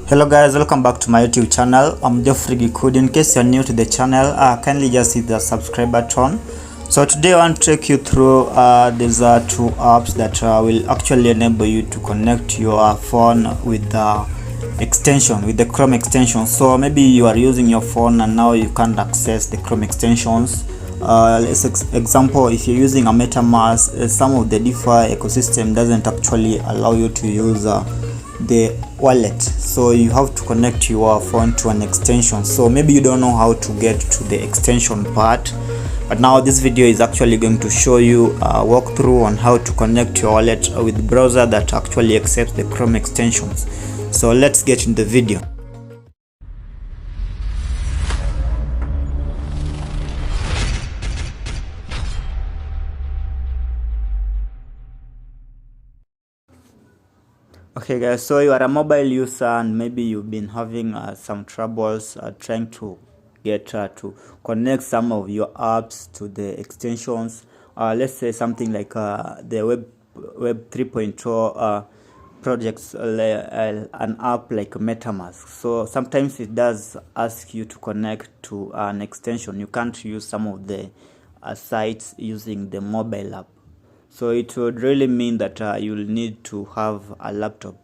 Hello guys, welcome back to my YouTube channel. I'm Geoffrey Gikudu. In case you're new to the channel, kindly just hit the subscribe button. So today I want to take you through these two apps that will actually enable you to connect your phone with the extension, with the Chrome extension. So maybe you are using your phone and now you can't access the Chrome extensions. Let's example, if you're using a MetaMask, some of the DeFi ecosystem doesn't actually allow you to use the wallet, so you have to connect your phone to an extension. So maybe you don't know how to get to the extension part, but now this video is actually going to show you a walkthrough on how to connect your wallet with browser that actually accepts the Chrome extensions. So let's get in the video. Okay guys, so you are a mobile user and maybe you've been having some troubles trying to get to connect some of your apps to the extensions. Let's say something like the web 3.0 projects, an app like MetaMask. So sometimes it does ask you to connect to an extension. You can't use some of the sites using the mobile app. So it would really mean that you'll need to have a laptop.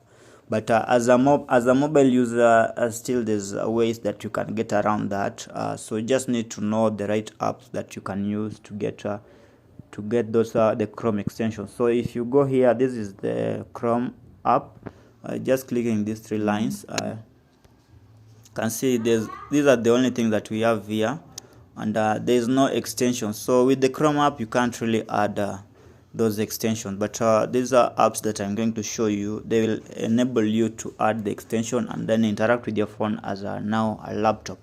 But as a mobile user, still there's ways that you can get around that. So you just need to know the right apps that you can use to get those the Chrome extensions. So if you go here, this is the Chrome app. Just clicking these three lines, you can see these are the only things that we have here, and there is no extension. So with the Chrome app, you can't really add those extensions, but these are apps that I'm going to show you. They will enable you to add the extension and then interact with your phone as now a laptop.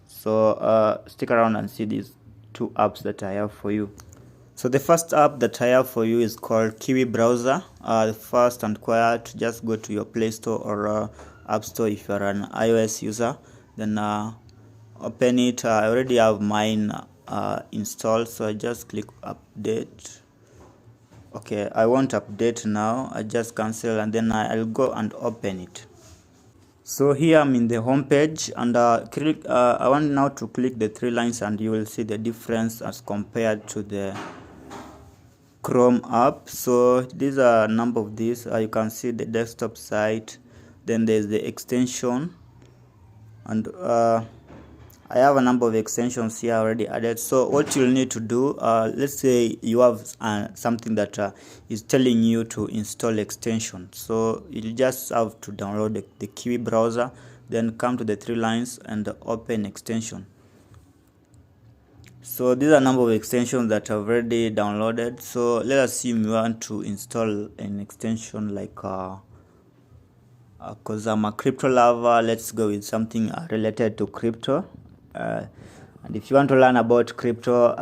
So stick around and see these two apps that I have for you. So the first app that I have for you is called Kiwi Browser. First and quiet, just go to your Play Store or App Store if you're an iOS user. Then open it. I already have mine installed, so I just click update. Okay, I won't update now. I just cancel and then I'll go and open it. So here I'm in the home page, and I want now to click the three lines and you will see the difference as compared to the Chrome app. So these are a number of these. You can see the desktop site, then there's the extension, and I have a number of extensions here already added. So what you'll need to do, let's say you have something that is telling you to install extension. So you just have to download the Kiwi browser, then come to the three lines and open extension. So these are a number of extensions that I've already downloaded. So let's assume you want to install an extension like because I'm a crypto lover, let's go with something related to crypto. And if you want to learn about crypto,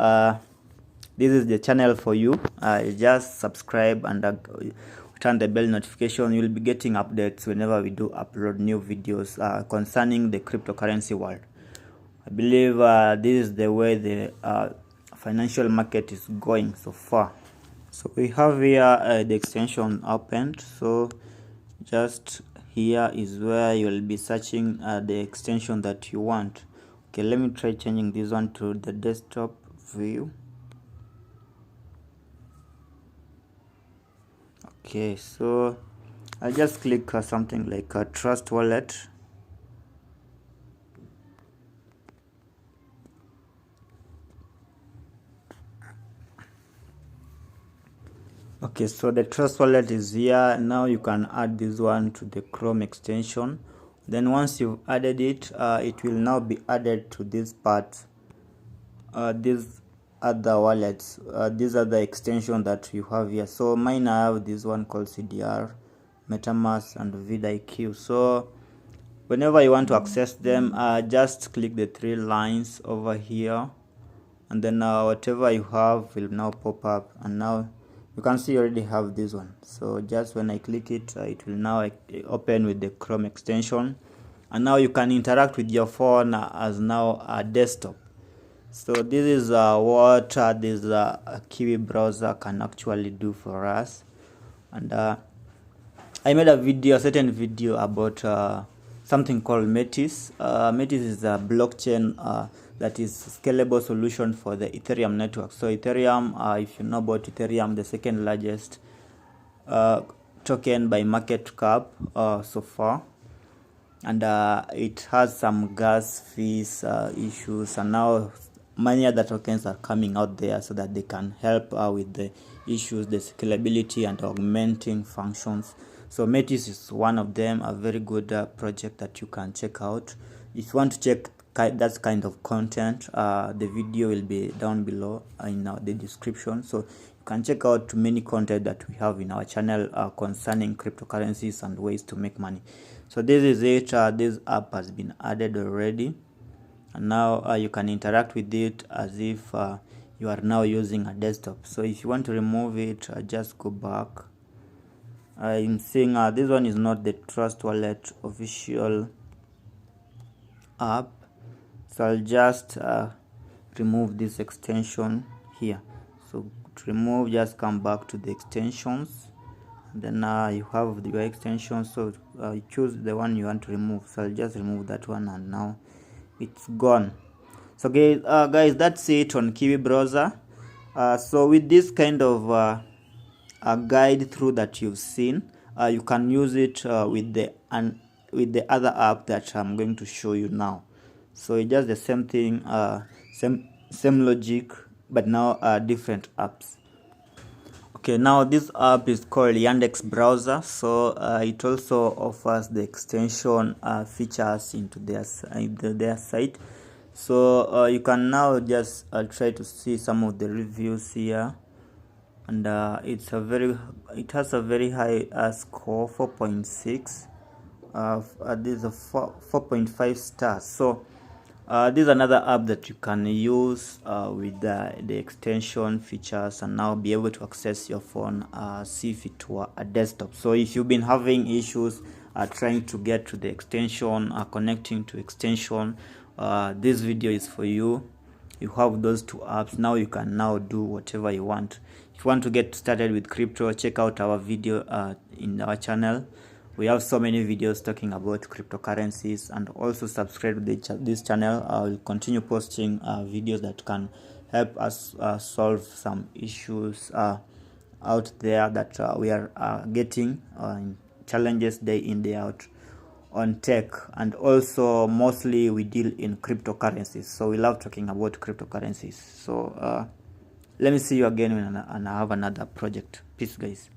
this is the channel for you. Just subscribe and turn the bell notification. You'll be getting updates whenever we do upload new videos concerning the cryptocurrency world. I believe this is the way the financial market is going so far. So we have here the extension opened. So just here is where you'll be searching the extension that you want. Okay, let me try changing this one to the desktop view. Okay, so I'll just click something like a Trust Wallet. Okay, so the Trust Wallet is here. Now you can add this one to the Chrome extension. Then once you've added it, it will now be added to this part. These other wallets, these are the extension that you have here. So mine, I have this one called CDR, MetaMask, and vidIQ. So whenever you want to access them, just click the three lines over here, and then whatever you have will now pop up. And now you can see you already have this one. So just when I click it, it will now open with the Chrome extension, and now you can interact with your phone as now a desktop. So this is what this Kiwi browser can actually do for us. And I made a certain video about something called Metis. Metis is a blockchain that is scalable solution for the Ethereum network. So Ethereum, if you know about Ethereum, the second largest token by market cap so far, and it has some gas fees issues, and now many other tokens are coming out there so that they can help with the issues, the scalability and augmenting functions. So Metis is one of them, a very good project that you can check out. If you want to check that kind of content, the video will be down below in the description, so you can check out many content that we have in our channel concerning cryptocurrencies and ways to make money. So this is it. This app has been added already, and now you can interact with it as if you are now using a desktop. So if you want to remove it, just go back. I'm seeing this one is not the Trust Wallet official app, so I'll just remove this extension here. So to remove, just come back to the extensions, then you have your extension, so you choose the one you want to remove. So I'll just remove that one, and now it's gone. So guys, that's it on Kiwi Browser. So with this kind of a guide through that you've seen, you can use it with the other app that I'm going to show you now. So it's just the same thing, same logic, but now different apps. Okay, now this app is called Yandex Browser. So it also offers the extension features into their site. So you can now just try to see some of the reviews here, and it has a very high score, 4.6. This is a 4.5 stars. So this is another app that you can use with the extension features, and now be able to access your phone, see if it were a desktop. So if you've been having issues trying to get to the extension, connecting to extension, this video is for you. You have those two apps. Now you can now do whatever you want. If you want to get started with crypto, check out our video in our channel. We have so many videos talking about cryptocurrencies, and also subscribe to this channel. I will continue posting videos that can help us solve some issues out there that we are getting challenges day in, day out on tech, and also mostly we deal in cryptocurrencies. So we love talking about cryptocurrencies. So let me see you again when I have another project. Peace, guys.